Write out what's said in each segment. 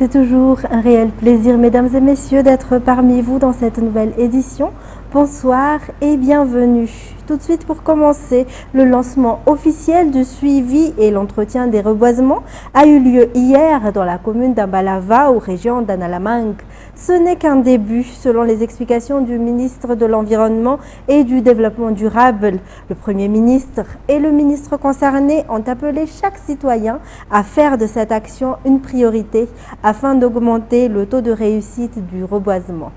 C'est toujours un réel plaisir, mesdames et messieurs, d'être parmi vous dans cette nouvelle édition. Bonsoir et bienvenue. Tout de suite pour commencer, le lancement officiel du suivi et l'entretien des reboisements a eu lieu hier dans la commune d'Ambalava, aux régions d'Analamang. Ce n'est qu'un début, selon les explications du ministre de l'Environnement et du Développement durable. Le Premier ministre et le ministre concerné ont appelé chaque citoyen à faire de cette action une priorité afin d'augmenter le taux de réussite du reboisement.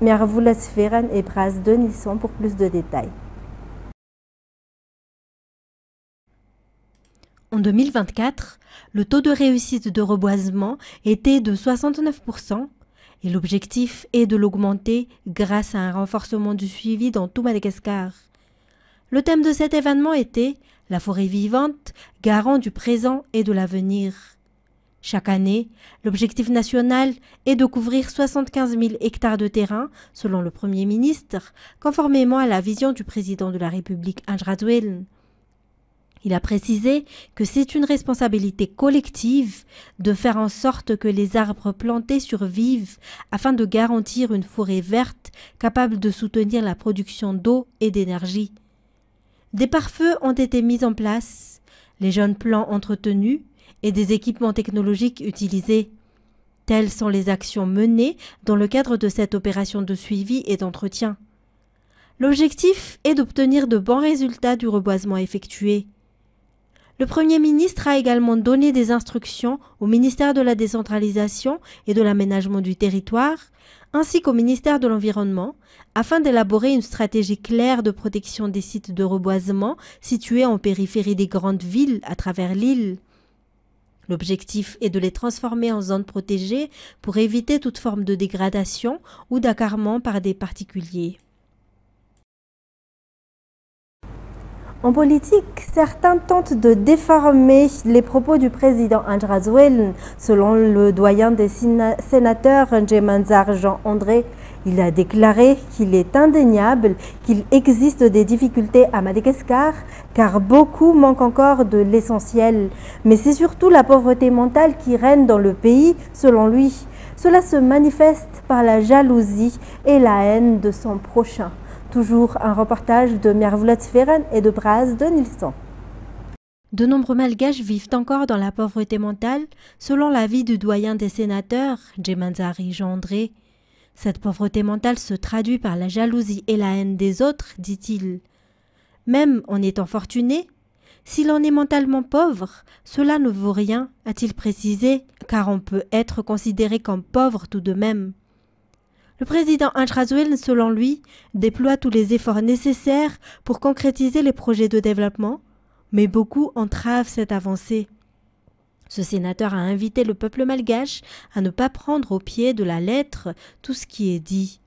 Mervoula Sferen et Bras de Nilsson pour plus de détails. En 2024, le taux de réussite de reboisement était de 69% et l'objectif est de l'augmenter grâce à un renforcement du suivi dans tout Madagascar. Le thème de cet événement était « La forêt vivante, garant du présent et de l'avenir ». Chaque année, l'objectif national est de couvrir 75 000 hectares de terrain, selon le Premier ministre, conformément à la vision du président de la République, Andry Rajoelina. Il a précisé que c'est une responsabilité collective de faire en sorte que les arbres plantés survivent afin de garantir une forêt verte capable de soutenir la production d'eau et d'énergie. Des pare-feux ont été mis en place, les jeunes plants entretenus et des équipements technologiques utilisés. Telles sont les actions menées dans le cadre de cette opération de suivi et d'entretien. L'objectif est d'obtenir de bons résultats du reboisement effectué. Le Premier ministre a également donné des instructions au ministère de la Décentralisation et de l'Aménagement du Territoire, ainsi qu'au ministère de l'Environnement, afin d'élaborer une stratégie claire de protection des sites de reboisement situés en périphérie des grandes villes à travers l'île. L'objectif est de les transformer en zones protégées pour éviter toute forme de dégradation ou d'accarement par des particuliers. En politique, certains tentent de déformer les propos du président Andry Rajoelina. Selon le doyen des sénateurs, Ndjemanzar Jean-André, il a déclaré qu'il est indéniable qu'il existe des difficultés à Madagascar car beaucoup manquent encore de l'essentiel. Mais c'est surtout la pauvreté mentale qui règne dans le pays, selon lui. Cela se manifeste par la jalousie et la haine de son prochain. Toujours un reportage de Mervoula Sferen et de Bras de Nilsson. De nombreux Malgaches vivent encore dans la pauvreté mentale, selon l'avis du doyen des sénateurs, Ndjemanzar Jean-André. Cette pauvreté mentale se traduit par la jalousie et la haine des autres, dit-il. Même en étant fortuné, si l'on est mentalement pauvre, cela ne vaut rien, a-t-il précisé, car on peut être considéré comme pauvre tout de même. Le président Andry Rajoelina, selon lui, déploie tous les efforts nécessaires pour concrétiser les projets de développement, mais beaucoup entravent cette avancée. Ce sénateur a invité le peuple malgache à ne pas prendre au pied de la lettre tout ce qui est dit.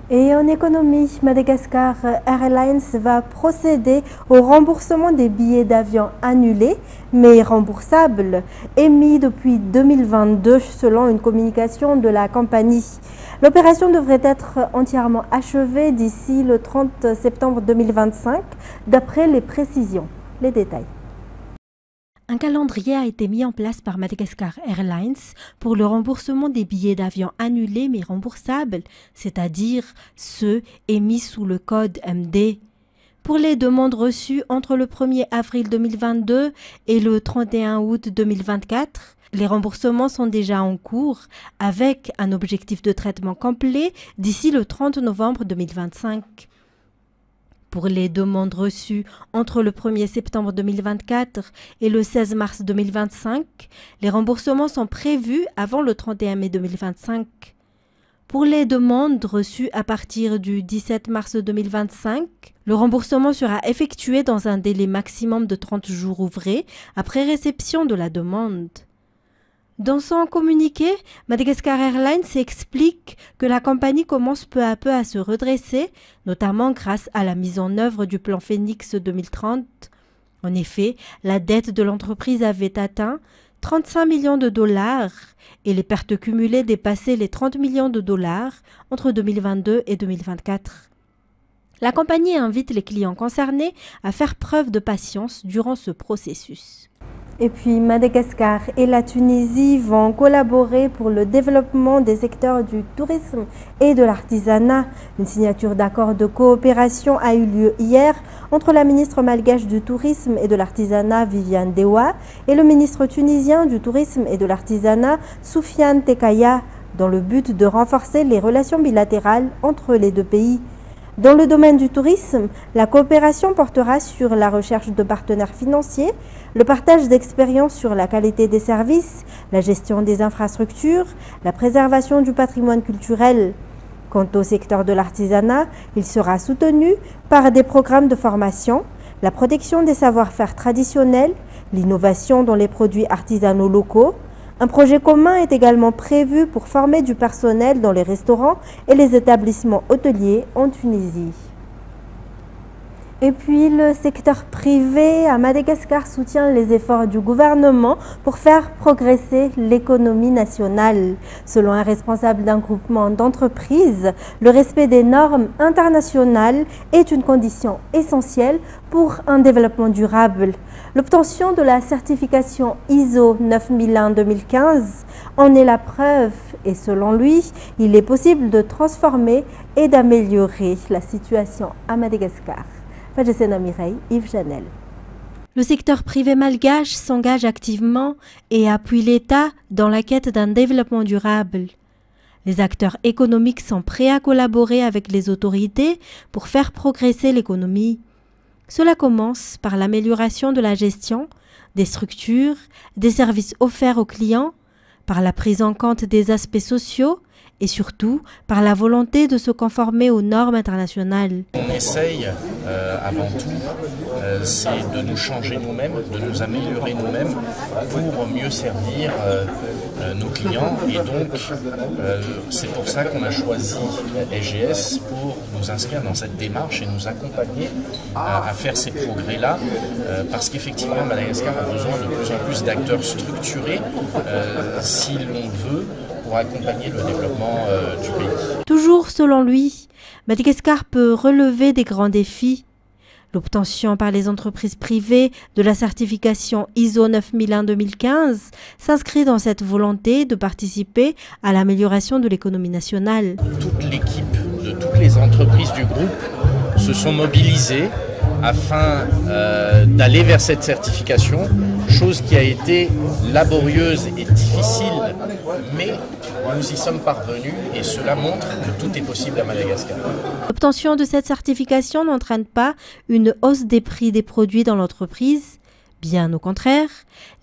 Et en économie, Madagascar Airlines va procéder au remboursement des billets d'avion annulés, mais remboursables, émis depuis 2022 selon une communication de la compagnie. L'opération devrait être entièrement achevée d'ici le 30 septembre 2025, d'après les précisions. Les détails. Un calendrier a été mis en place par Madagascar Airlines pour le remboursement des billets d'avion annulés mais remboursables, c'est-à-dire ceux émis sous le code MD. Pour les demandes reçues entre le 1er avril 2022 et le 31 août 2024, les remboursements sont déjà en cours avec un objectif de traitement complet d'ici le 30 novembre 2025. Pour les demandes reçues entre le 1er septembre 2024 et le 16 mars 2025, les remboursements sont prévus avant le 31 mai 2025. Pour les demandes reçues à partir du 17 mars 2025, le remboursement sera effectué dans un délai maximum de 30 jours ouvrés après réception de la demande. Dans son communiqué, Madagascar Airlines explique que la compagnie commence peu à peu à se redresser, notamment grâce à la mise en œuvre du plan Phoenix 2030. En effet, la dette de l'entreprise avait atteint 35 millions de dollars et les pertes cumulées dépassaient les 30 millions de dollars entre 2022 et 2024. La compagnie invite les clients concernés à faire preuve de patience durant ce processus. Et puis Madagascar et la Tunisie vont collaborer pour le développement des secteurs du tourisme et de l'artisanat. Une signature d'accord de coopération a eu lieu hier entre la ministre malgache du tourisme et de l'artisanat Viviane Dewa et le ministre tunisien du tourisme et de l'artisanat Soufiane Tekaya dans le but de renforcer les relations bilatérales entre les deux pays. Dans le domaine du tourisme, la coopération portera sur la recherche de partenaires financiers, le partage d'expériences sur la qualité des services, la gestion des infrastructures, la préservation du patrimoine culturel. Quant au secteur de l'artisanat, il sera soutenu par des programmes de formation, la protection des savoir-faire traditionnels, l'innovation dans les produits artisanaux locaux. Un projet commun est également prévu pour former du personnel dans les restaurants et les établissements hôteliers en Tunisie. Et puis le secteur privé à Madagascar soutient les efforts du gouvernement pour faire progresser l'économie nationale. Selon un responsable d'un groupement d'entreprises, le respect des normes internationales est une condition essentielle pour un développement durable. L'obtention de la certification ISO 9001-2015 en est la preuve et selon lui, il est possible de transformer et d'améliorer la situation à Madagascar. Yves Janel. Le secteur privé malgache s'engage activement et appuie l'État dans la quête d'un développement durable. Les acteurs économiques sont prêts à collaborer avec les autorités pour faire progresser l'économie. Cela commence par l'amélioration de la gestion, des structures, des services offerts aux clients, par la prise en compte des aspects sociaux et surtout par la volonté de se conformer aux normes internationales. On essaye avant tout, c'est de nous changer nous-mêmes, de nous améliorer nous-mêmes pour mieux servir nos clients. Et donc, c'est pour ça qu'on a choisi SGS pour nous inscrire dans cette démarche et nous accompagner à faire ces progrès-là. Parce qu'effectivement, Madagascar a besoin de plus en plus d'acteurs structurés, si l'on veut, pour accompagner le développement du pays. Toujours selon lui, Madagascar peut relever des grands défis. L'obtention par les entreprises privées de la certification ISO 9001-2015 s'inscrit dans cette volonté de participer à l'amélioration de l'économie nationale. Toute l'équipe de toutes les entreprises du groupe se sont mobilisées afin d'aller vers cette certification, chose qui a été laborieuse et difficile, mais nous y sommes parvenus et cela montre que tout est possible à Madagascar. L'obtention de cette certification n'entraîne pas une hausse des prix des produits dans l'entreprise. Bien au contraire,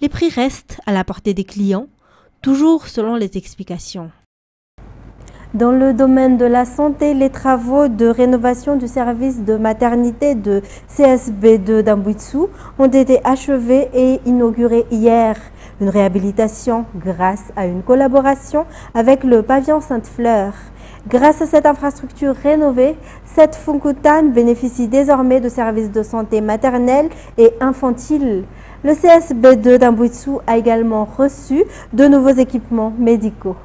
les prix restent à la portée des clients, toujours selon les explications. Dans le domaine de la santé, les travaux de rénovation du service de maternité de CSB2 d'Ambuitsu ont été achevés et inaugurés hier. Une réhabilitation grâce à une collaboration avec le pavillon Sainte-Fleur. Grâce à cette infrastructure rénovée, cette Funkutane bénéficie désormais de services de santé maternelle et infantile. Le CSB2 d'Ambuitsu a également reçu de nouveaux équipements médicaux.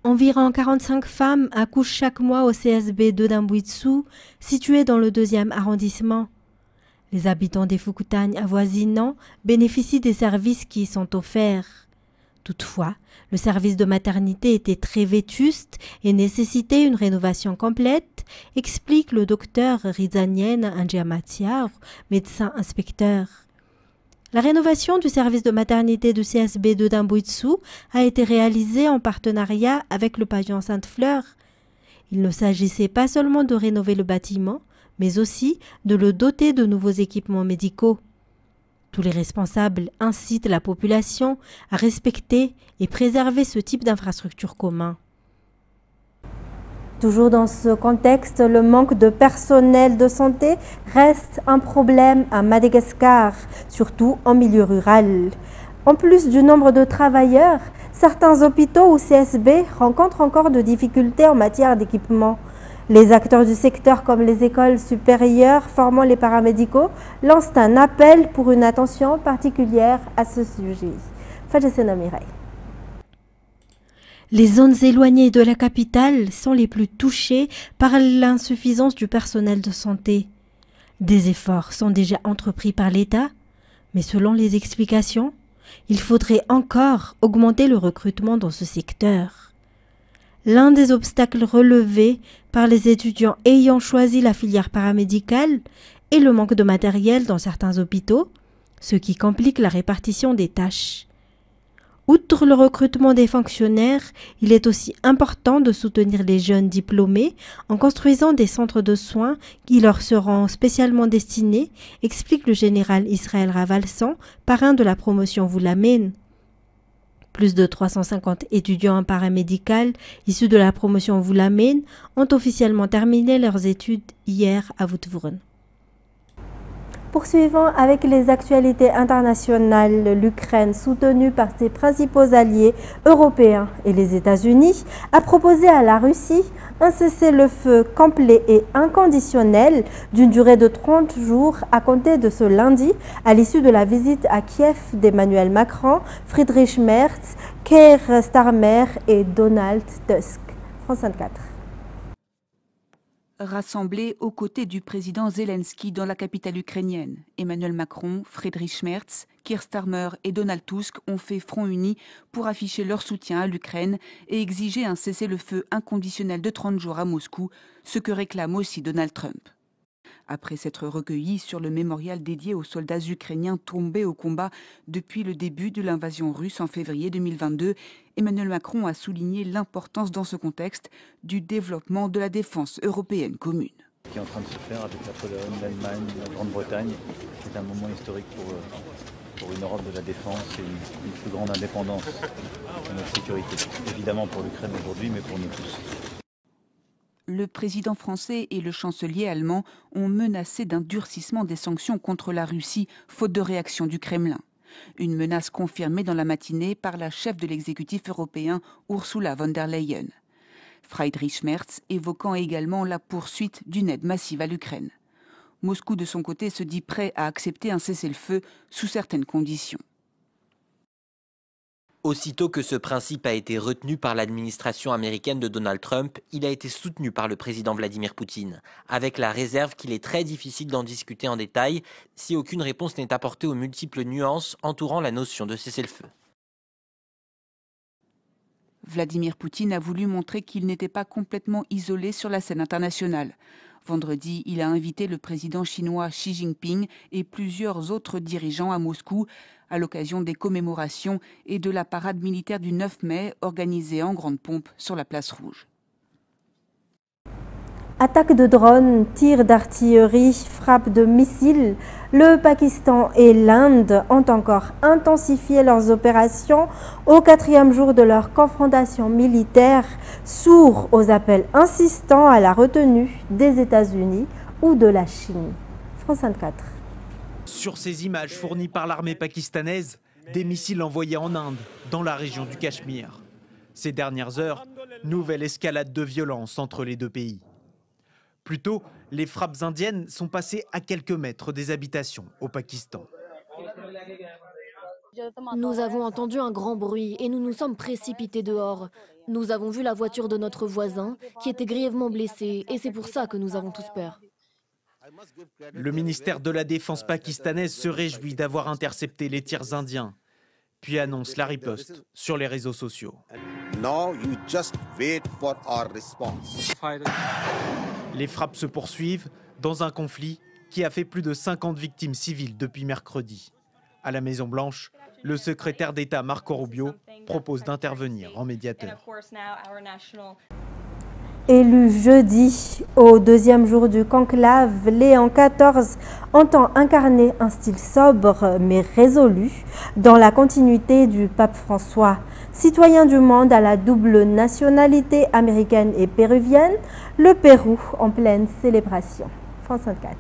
Environ 45 femmes accouchent chaque mois au CSB2 d'Ambuitsu, situé dans le 2e arrondissement. Les habitants des Funkutane avoisinants bénéficient des services qui y sont offerts. Toutefois, le service de maternité était très vétuste et nécessitait une rénovation complète, explique le docteur Rizanien Anjiamatiar, médecin inspecteur. La rénovation du service de maternité du CSB2 d'Ambuitsu a été réalisée en partenariat avec le pavillon Sainte-Fleur. Il ne s'agissait pas seulement de rénover le bâtiment, mais aussi de le doter de nouveaux équipements médicaux. Tous les responsables incitent la population à respecter et préserver ce type d'infrastructure commun. Toujours dans ce contexte, le manque de personnel de santé reste un problème à Madagascar, surtout en milieu rural. En plus du nombre de travailleurs, certains hôpitaux ou CSB rencontrent encore de difficultés en matière d'équipement. Les acteurs du secteur comme les écoles supérieures formant les paramédicaux lancent un appel pour une attention particulière à ce sujet. Fadjessena Mireille. Les zones éloignées de la capitale sont les plus touchées par l'insuffisance du personnel de santé. Des efforts sont déjà entrepris par l'État, mais selon les explications, il faudrait encore augmenter le recrutement dans ce secteur. L'un des obstacles relevés par les étudiants ayant choisi la filière paramédicale est le manque de matériel dans certains hôpitaux, ce qui complique la répartition des tâches. Outre le recrutement des fonctionnaires, il est aussi important de soutenir les jeunes diplômés en construisant des centres de soins qui leur seront spécialement destinés, explique le général Israël Ravalsan, parrain de la promotion Voulamène. Plus de 350 étudiants en paramédical issus de la promotion Voulamène ont officiellement terminé leurs études hier à Woodvoorn. Poursuivons avec les actualités internationales. L'Ukraine, soutenue par ses principaux alliés européens et les États-Unis, a proposé à la Russie un cessez-le-feu complet et inconditionnel d'une durée de 30 jours à compter de ce lundi, à l'issue de la visite à Kiev d'Emmanuel Macron, Friedrich Merz, Keir Starmer et Donald Tusk. France 24. Rassemblés aux côtés du président Zelensky dans la capitale ukrainienne, Emmanuel Macron, Friedrich Merz, Keir Starmer et Donald Tusk ont fait front uni pour afficher leur soutien à l'Ukraine et exiger un cessez-le-feu inconditionnel de 30 jours à Moscou, ce que réclame aussi Donald Trump. Après s'être recueillis sur le mémorial dédié aux soldats ukrainiens tombés au combat depuis le début de l'invasion russe en février 2022, Emmanuel Macron a souligné l'importance dans ce contexte du développement de la défense européenne commune. Ce qui est en train de se faire avec la Pologne, l'Allemagne, la Grande-Bretagne, c'est un moment historique pour une Europe de la défense et une plus grande indépendance de notre sécurité. Évidemment pour l'Ukraine aujourd'hui, mais pour nous tous. Le président français et le chancelier allemand ont menacé d'un durcissement des sanctions contre la Russie, faute de réaction du Kremlin. Une menace confirmée dans la matinée par la chef de l'exécutif européen Ursula von der Leyen. Friedrich Merz évoquant également la poursuite d'une aide massive à l'Ukraine. Moscou, de son côté, se dit prêt à accepter un cessez-le-feu sous certaines conditions. Aussitôt que ce principe a été retenu par l'administration américaine de Donald Trump, il a été soutenu par le président Vladimir Poutine, avec la réserve qu'il est très difficile d'en discuter en détail si aucune réponse n'est apportée aux multiples nuances entourant la notion de cessez-le-feu. Vladimir Poutine a voulu montrer qu'il n'était pas complètement isolé sur la scène internationale. Vendredi, il a invité le président chinois Xi Jinping et plusieurs autres dirigeants à Moscou à l'occasion des commémorations et de la parade militaire du 9 mai organisée en grande pompe sur la place Rouge. Attaque de drones, tirs d'artillerie, frappes de missiles, le Pakistan et l'Inde ont encore intensifié leurs opérations au 4e jour de leur confrontation militaire, sourds aux appels insistants à la retenue des États-Unis ou de la Chine. France 24. Sur ces images fournies par l'armée pakistanaise, des missiles envoyés en Inde, dans la région du Cachemire. Ces dernières heures, nouvelle escalade de violence entre les deux pays. Plus tôt, les frappes indiennes sont passées à quelques mètres des habitations au Pakistan. Nous avons entendu un grand bruit et nous nous sommes précipités dehors. Nous avons vu la voiture de notre voisin qui était grièvement blessé et c'est pour ça que nous avons tous peur. Le ministère de la Défense pakistanaise se réjouit d'avoir intercepté les tirs indiens, puis annonce la riposte sur les réseaux sociaux. Les frappes se poursuivent dans un conflit qui a fait plus de 50 victimes civiles depuis mercredi. À la Maison-Blanche, le secrétaire d'État Marco Rubio propose d'intervenir en médiateur. Élu jeudi au 2e jour du conclave, Léon XIV entend incarner un style sobre mais résolu dans la continuité du pape François. Citoyen du monde à la double nationalité américaine et péruvienne, le Pérou en pleine célébration. France 24.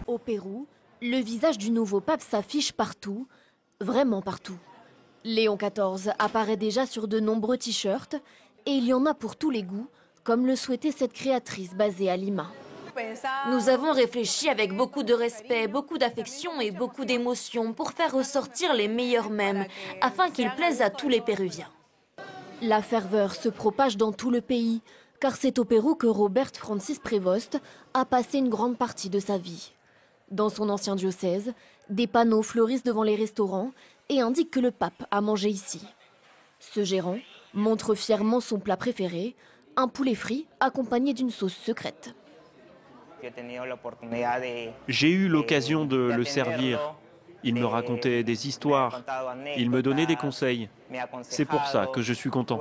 Au Pérou, le visage du nouveau pape s'affiche partout, vraiment partout. Léon XIV apparaît déjà sur de nombreux t-shirts et il y en a pour tous les goûts, comme le souhaitait cette créatrice basée à Lima. Nous avons réfléchi avec beaucoup de respect, beaucoup d'affection et beaucoup d'émotion pour faire ressortir les meilleurs mèmes, afin qu'ils plaisent à tous les Péruviens. La ferveur se propage dans tout le pays. car c'est au Pérou que Robert Francis Prévost a passé une grande partie de sa vie. Dans son ancien diocèse, des panneaux fleurissent devant les restaurants et indiquent que le pape a mangé ici. Ce gérant montre fièrement son plat préféré, un poulet frit accompagné d'une sauce secrète. J'ai eu l'occasion de le servir. Il me racontait des histoires, il me donnait des conseils. C'est pour ça que je suis content.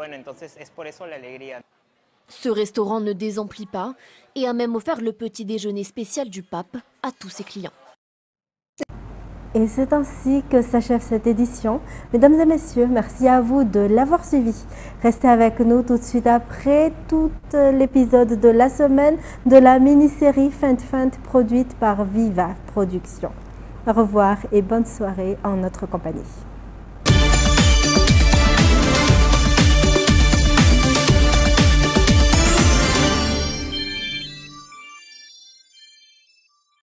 Ce restaurant ne désemplit pas et a même offert le petit déjeuner spécial du pape à tous ses clients. Et c'est ainsi que s'achève cette édition. Mesdames et messieurs, merci à vous de l'avoir suivi. Restez avec nous tout de suite après tout l'épisode de la semaine de la mini-série Feinte produite par Viva Productions. Au revoir et bonne soirée en notre compagnie.